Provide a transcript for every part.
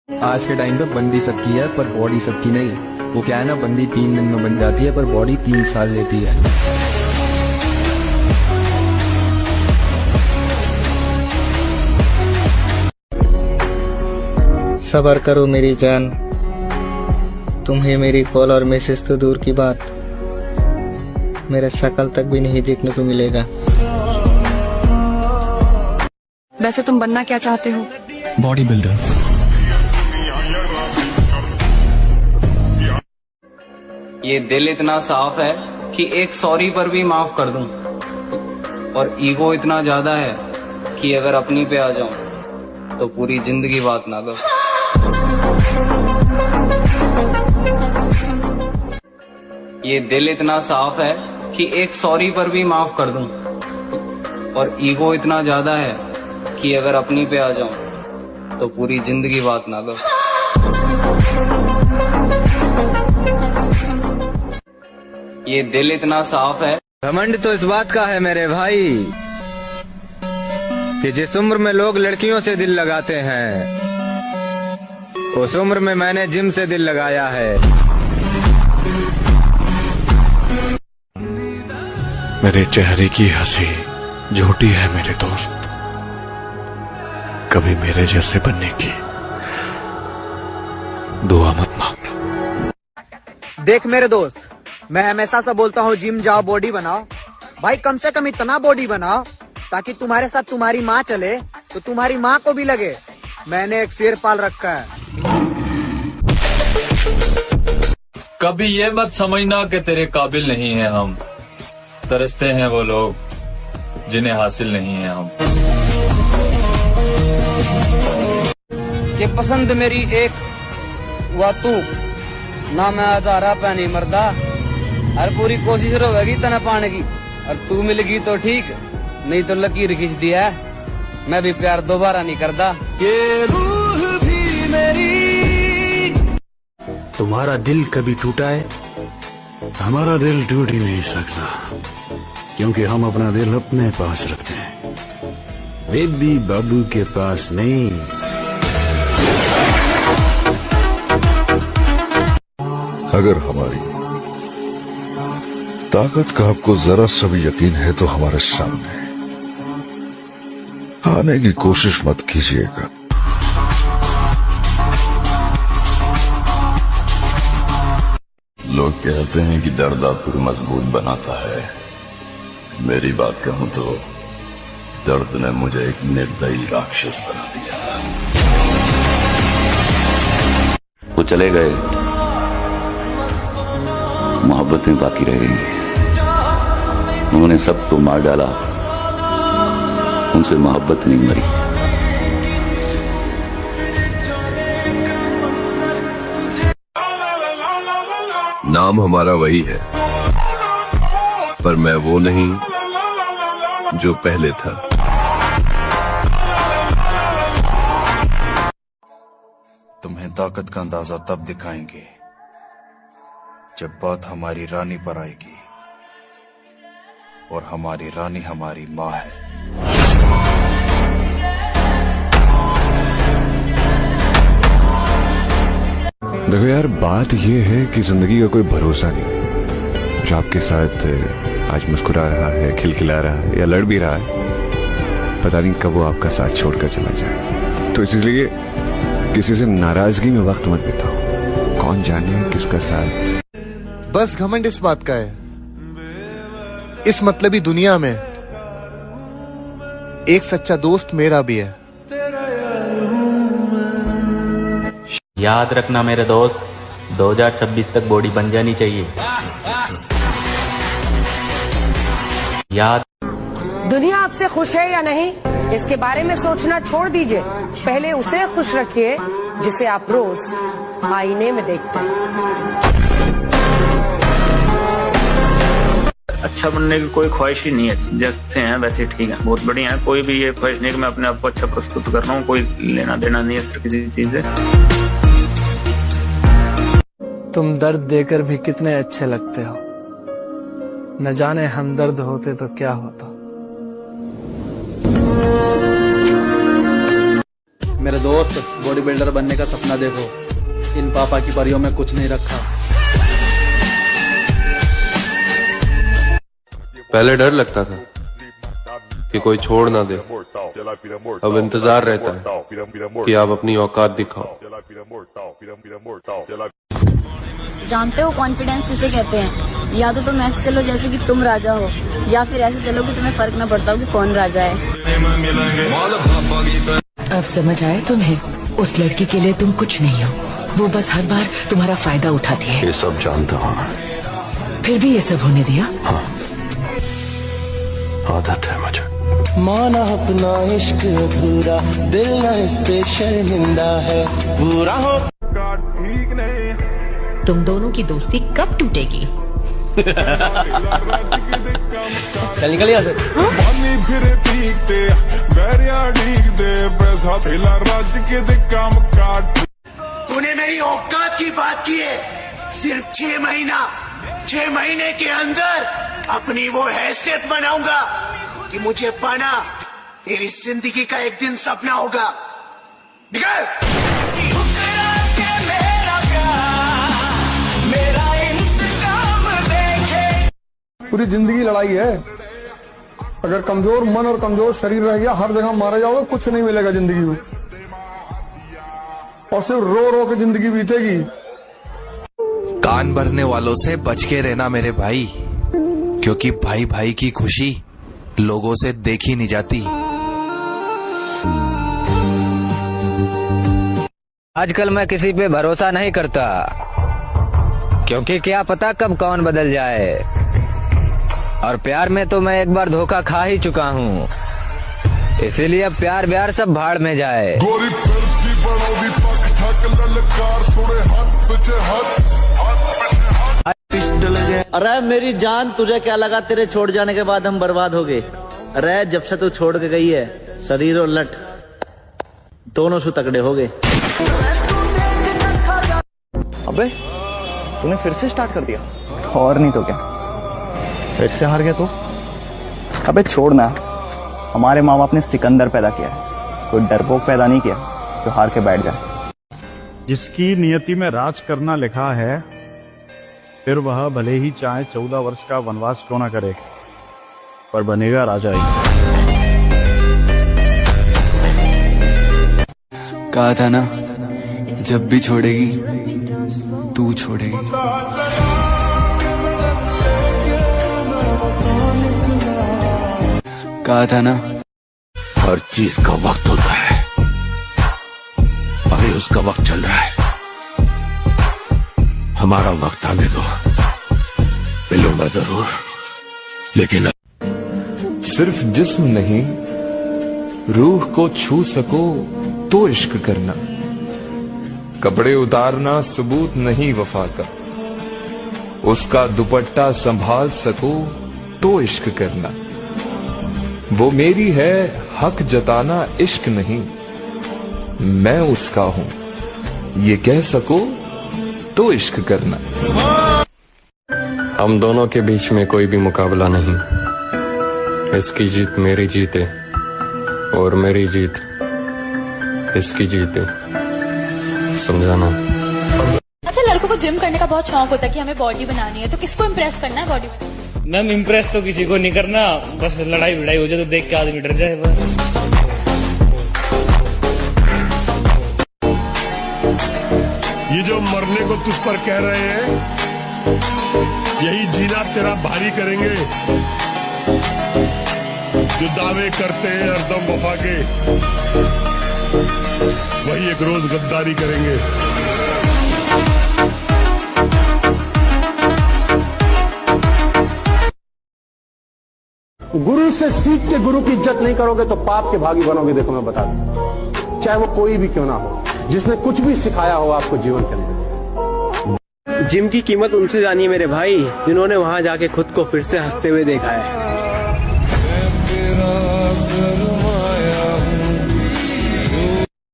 आज के टाइम पे बंदी सबकी है पर बॉडी सबकी नहीं। वो क्या है ना, बंदी 3 दिन में बन जाती है पर बॉडी 3 साल लेती है। सब्र करो मेरी जान, तुम्हें मेरी कॉल और मैसेज तो दूर की बात, मेरा शक्ल तक भी नहीं देखने को मिलेगा। वैसे तुम बनना क्या चाहते हो? Body builder. ये दिल इतना साफ है कि एक सॉरी पर भी माफ कर दूं, और ईगो इतना ज्यादा है कि अगर अपनी पे आ जाऊं तो पूरी जिंदगी बात ना करो। ये दिल इतना साफ है कि एक सॉरी पर भी माफ कर दूं, और ईगो इतना ज्यादा है कि अगर अपनी पे आ जाऊं तो पूरी जिंदगी बात ना करो। ये दिल इतना साफ है। घमंड तो इस बात का है मेरे भाई कि जिस उम्र में लोग लड़कियों से दिल लगाते हैं, उस उम्र में मैंने जिम से दिल लगाया है। मेरे चेहरे की हंसी झूठी है मेरे दोस्त, कभी मेरे जैसे बनने की दुआ मत मांगना। देख मेरे दोस्त, मैं हमेशा से बोलता हूँ जिम जाओ बॉडी बनाओ। भाई कम से कम इतना बॉडी बनाओ ताकि तुम्हारे साथ तुम्हारी माँ चले तो तुम्हारी माँ को भी लगे मैंने एक शेर पाल रखा है। कभी ये मत समझना कि तेरे काबिल नहीं है हम, तरसते हैं वो लोग जिन्हें हासिल नहीं है हम। कि पसंद मेरी एक हुआ तू ना, मैं आधारा पैनी मरदा, हर पूरी कोशिश रहेगी तना पाने की, और तू मिल गई तो ठीक, नहीं तो लकीर खींच दिया, मैं भी प्यार दोबारा नहीं करता। ये रूह भी मेरी। तुम्हारा दिल कभी टूटा है? हमारा दिल टूट ही नहीं सकता, क्योंकि हम अपना दिल अपने पास रखते हैं, बेबी बाबू के पास नहीं। अगर हमारी ताकत का आपको जरा सा भी यकीन है तो हमारे सामने आने की कोशिश मत कीजिएगा। लोग कहते हैं कि दर्द आपको मजबूत बनाता है। मेरी बात कहूं तो दर्द ने मुझे एक निर्दयी राक्षस बना दिया। वो चले गए, मोहब्बतें बाकी रह गई। उन्होंने सबको मार डाला, उनसे मोहब्बत नहीं मरी। नाम हमारा वही है, पर मैं वो नहीं जो पहले था। तुम्हें ताकत का अंदाजा तब दिखाएंगे जब बात हमारी रानी पर आएगी, और हमारी रानी हमारी माँ है। देखो यार, बात ये है कि जिंदगी का कोई भरोसा नहीं। जो आपके साथ आज मुस्कुरा रहा है, खिलखिला रहा है या लड़ भी रहा है, पता नहीं कब वो आपका साथ छोड़कर चला जाए। तो इसलिए किसी से नाराजगी में वक्त मत बिताओ, कौन जाने किसका साथ। बस घमंड इस बात का है, इस मतलबी दुनिया में एक सच्चा दोस्त मेरा भी है। याद रखना मेरे दोस्त, 2026 तक बॉडी बन जानी चाहिए। याद। दुनिया आपसे खुश है या नहीं, इसके बारे में सोचना छोड़ दीजिए। पहले उसे खुश रखिए जिसे आप रोज आईने में देखते हैं। अच्छा बनने की कोई ख्वाहिश ही नहीं है, जैसे हैं वैसे ठीक है, बहुत बढ़िया है। कोई भी ये ख्वाहिश नहीं कि मैं अपने आप को अच्छा प्रस्तुत कर रहा हूँ, कोई लेना देना नहीं है इस किसी चीज से। तुम दर्द देकर भी कितने अच्छे लगते हो, न जाने हम दर्द होते तो क्या होता। मेरे दोस्त, बॉडी बिल्डर बनने का सपना देखो, इन पापा की परियों में कुछ नहीं रखा। पहले डर लगता था कि कोई छोड़ ना दे, अब इंतजार रहता है कि आप अपनी औकात दिखाओ। जानते हो कॉन्फिडेंस किसे कहते हैं? या तो तुम ऐसे चलो जैसे कि तुम राजा हो, या फिर ऐसे चलो कि तुम्हें फर्क न पड़ता हो कि कौन राजा है। अब समझ आए तुम्हें? उस लड़की के लिए तुम कुछ नहीं हो, वो बस हर बार तुम्हारा फायदा उठाती है। ये सब जानता हूँ, फिर भी ये सब होने दिया? हाँ, आदत है मुझे। माना अपना इश्क अधूरा, दिल न इस पे शर्मिंदा है, पूरा हो ठीक नहीं। तुम दोनों की दोस्ती कब टूटेगी? चल निकल यहाँ से। तूने मेरी औकात की बात की है। सिर्फ 6 महीने के अंदर अपनी वो हैसियत बनाऊंगा कि मुझे पाना तेरी जिंदगी का एक दिन सपना होगा। निकल। पूरी जिंदगी लड़ाई है। अगर कमजोर मन और कमजोर शरीर रह गया, हर जगह मारे जाओगे, कुछ नहीं मिलेगा जिंदगी में, और सिर्फ रो रो के जिंदगी बीतेगी। कान भरने वालों से बच के रहना मेरे भाई, क्योंकि भाई भाई की खुशी लोगों से देखी नहीं जाती। आजकल मैं किसी पे भरोसा नहीं करता, क्योंकि क्या पता कब कौन बदल जाए। और प्यार में तो मैं एक बार धोखा खा ही चुका हूँ, इसीलिए अब प्यार ब्यार सब भाड़ में जाए। अरे मेरी जान, तुझे क्या लगा तेरे छोड़ जाने के बाद हम बर्बाद हो गए? अरे जब से तू छोड़ के गई है, शरीर और लट दोनों सु तगड़े हो गए। अबे तूने फिर से स्टार्ट कर दिया। और नहीं तो क्या, फिर से हार गया तू। अबे छोड़ ना, हमारे माँ बाप ने सिकंदर पैदा किया है, कोई डरपोक पैदा नहीं किया जो हार के बैठ जाए। जिसकी नियति में राज करना लिखा है, फिर वह भले ही चाहे 14 वर्ष का वनवास क्यों ना करे, पर बनेगा राजा ही। कहा था ना, जब भी छोड़ेगी तू छोड़ेगी। कहा था ना, हर चीज का वक्त होता है, अभी उसका वक्त चल रहा है, हमारा वक्त आने दो, मिलूंगा जरूर, लेकिन सिर्फ जिस्म नहीं, रूह को छू सको तो इश्क करना, कपड़े उतारना सबूत नहीं वफा का, उसका दुपट्टा संभाल सको तो इश्क करना, वो मेरी है हक जताना इश्क नहीं, मैं उसका हूं ये कह सको तो इश्क करना। हम दोनों के बीच में कोई भी मुकाबला नहीं, इसकी जीत मेरी जीते और मेरी जीत इसकी जीते, समझाना। अच्छा, लड़कों को जिम करने का बहुत शौक होता है कि हमें बॉडी बनानी है, तो किसको इम्प्रेस करना है बॉडी? मैम इम्प्रेस तो किसी को नहीं करना, बस लड़ाई भिड़ाई हो जाए तो देख के आदमी डर जाए बस। ये जो मरने को तुझ पर कह रहे हैं, यही जीना तेरा भारी करेंगे। जो दावे करते हैं हरदम वफा के, वही एक रोज गद्दारी करेंगे। गुरु से सीख के गुरु की इज्जत नहीं करोगे तो पाप के भागी बनोगे। देखो मैं बता दूं, चाहे वो कोई भी क्यों ना हो, जिसने कुछ भी सिखाया हो आपको जीवन के अंदर। जिम की कीमत उनसे जानिए मेरे भाई, जिन्होंने वहां जाके खुद को फिर से हंसते हुए देखा है।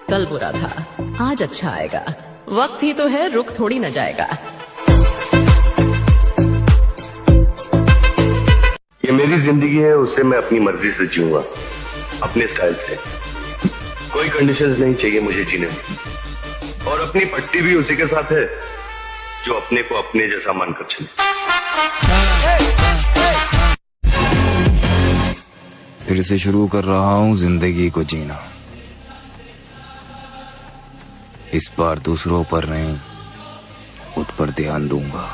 कल बुरा था, आज अच्छा आएगा, वक्त ही तो है, रुक थोड़ी न जाएगा। ये मेरी जिंदगी है, उसे मैं अपनी मर्जी से जीऊंगा, अपने स्टाइल से। कोई कोई कंडीशंस नहीं चाहिए मुझे जीने में, और अपनी पट्टी भी उसी के साथ है जो अपने को अपने जैसा मानकर चले। फिर से शुरू कर रहा हूं जिंदगी को जीना, इस बार दूसरों पर नहीं खुद पर ध्यान दूंगा।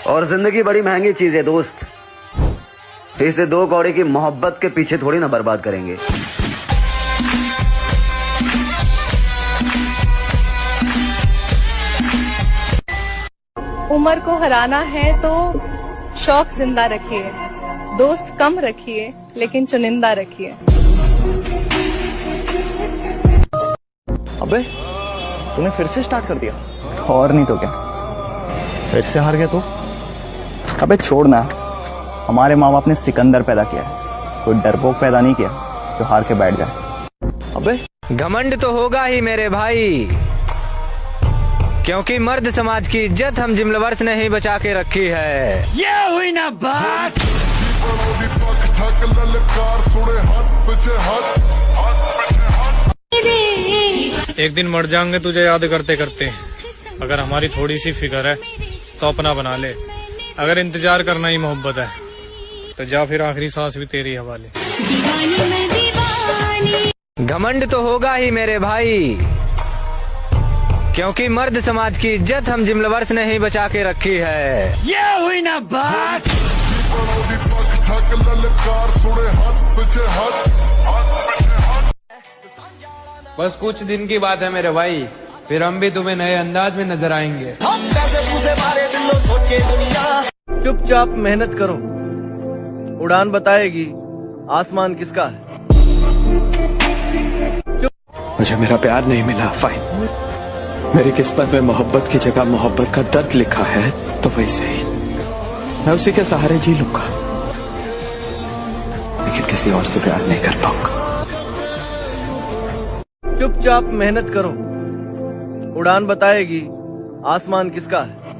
और जिंदगी बड़ी महंगी चीज है दोस्त, इसे दो कौड़े की मोहब्बत के पीछे थोड़ी ना बर्बाद करेंगे। उम्र को हराना है तो शौक जिंदा रखिए, दोस्त कम रखिए लेकिन चुनिंदा रखिए। अबे तूने फिर से स्टार्ट कर दिया, और नहीं तो क्या, फिर से हार गया तू। अबे छोड़ ना, हमारे माँ बाप ने सिकंदर पैदा किया है, कोई डरपोक पैदा नहीं किया जो हार के बैठ जाए। अबे घमंड तो होगा ही मेरे भाई, क्योंकि मर्द समाज की इज्जत हम जिम्मेवर्स ने ही बचा के रखी है। ये हुई ना बात। एक दिन मर जाएंगे तुझे याद करते करते, अगर हमारी थोड़ी सी फिक्र है तो अपना बना ले, अगर इंतजार करना ही मोहब्बत है तो जा फिर आखिरी सांस भी तेरी हवाले। घमंड तो होगा ही मेरे भाई, क्योंकि मर्द समाज की इज्जत हम जिम्मेवर्स ने ही बचा के रखी है। ये हुई ना बात। बस कुछ दिन की बात है मेरे भाई, फिर हम भी तुम्हें नए अंदाज में नजर आएंगे। चुपचाप मेहनत करो, उड़ान बताएगी आसमान किसका है। मुझे मेरा प्यार नहीं मिला, फाइन, मेरी किस्मत में मोहब्बत की जगह मोहब्बत का दर्द लिखा है, तो वैसे ही मैं उसी के सहारे जी लूंगा, लेकिन किसी और से प्यार नहीं कर पाऊंगा। चुपचाप मेहनत करो, उड़ान बताएगी आसमान किसका है।